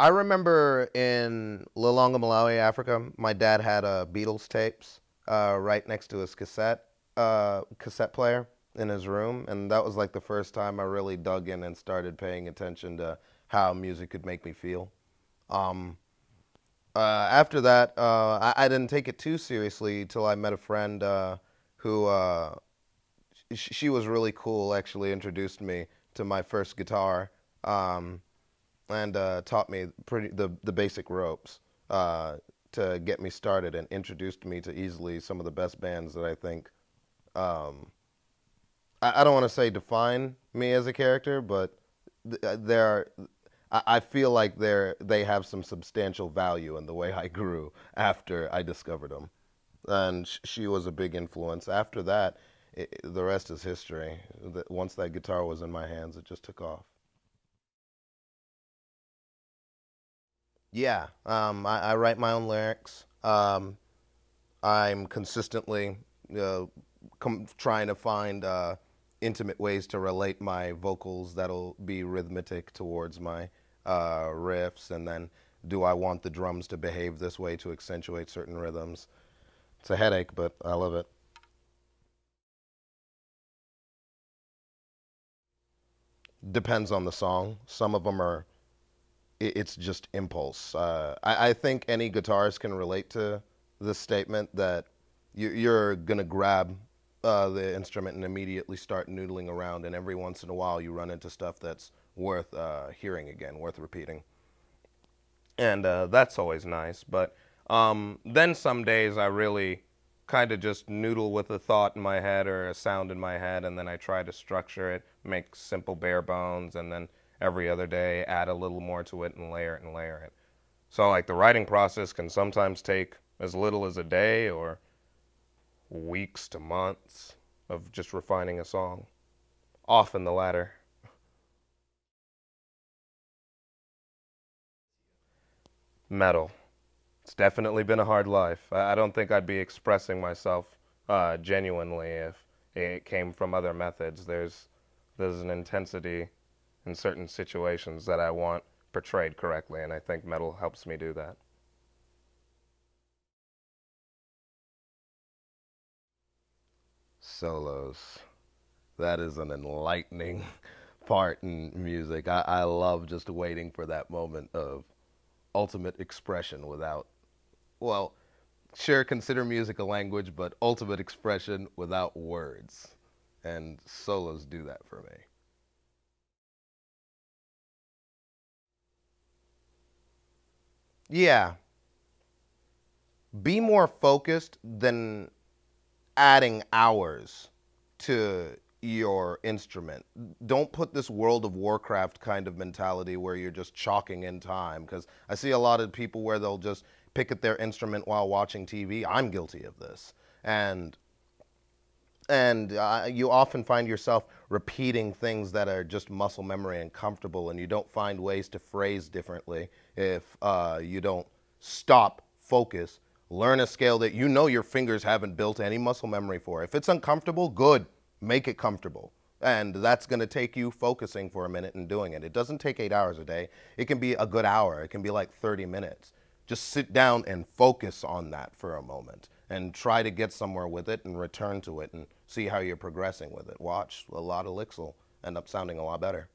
I remember in Lilongwe, Malawi, Africa, my dad had Beatles tapes right next to his cassette player in his room, and that was like the first time I really dug in and started paying attention to how music could make me feel. Um, After that, I didn't take it too seriously till I met a friend who she was really cool. Actually, introduced me to my first guitar. And taught me the basic ropes to get me started and introduced me to easily some of the best bands that I think um, I don't want to say define me as a character, but they're I feel like they have some substantial value in the way I grew after I discovered them, and she was a big influence. After that, the rest is history. Once that guitar was in my hands, it just took off. Yeah, I write my own lyrics. I'm consistently uh, trying to find intimate ways to relate my vocals that'll be rhythmic towards my riffs, and then do I want the drums to behave this way to accentuate certain rhythms? It's a headache, but I love it. Depends on the song. Some of them are it's just impulse. I think any guitarist can relate to this statement that you're gonna grab the instrument and immediately start noodling around, and every once in a while you run into stuff that's worth hearing again, worth repeating, and that's always nice. But then some days I really kind of just noodle with a thought in my head or a sound in my head, and then I try to structure it, make simple bare bones, and then every other day add a little more to it and layer it and layer it. So like the writing process can sometimes take as little as a day or weeks to months of just refining a song. Often the latter. Metal. It's definitely been a hard life. I don't think I'd be expressing myself genuinely if it came from other methods. There's an intensity in certain situations that I want portrayed correctly, and I think metal helps me do that. Solos. That is an enlightening part in music. I love just waiting for that moment of ultimate expression without, well, sure, consider music a language, but ultimate expression without words. And solos do that for me. Yeah, be more focused than adding hours to your instrument. Don't put this World of Warcraft kind of mentality where you're just chalking in time, because I see a lot of people where they'll just pick at their instrument while watching TV. I'm guilty of this. And you often find yourself repeating things that are just muscle memory and comfortable, and you don't find ways to phrase differently if you don't stop, focus, learn a scale that you know your fingers haven't built any muscle memory for. If it's uncomfortable, good, make it comfortable. And that's going to take you focusing for a minute and doing it. It doesn't take 8 hours a day. It can be a good hour. It can be like 30 minutes. Just sit down and focus on that for a moment and try to get somewhere with it and return to it and see how you're progressing with it. Watch, a lot of licks will end up sounding a lot better.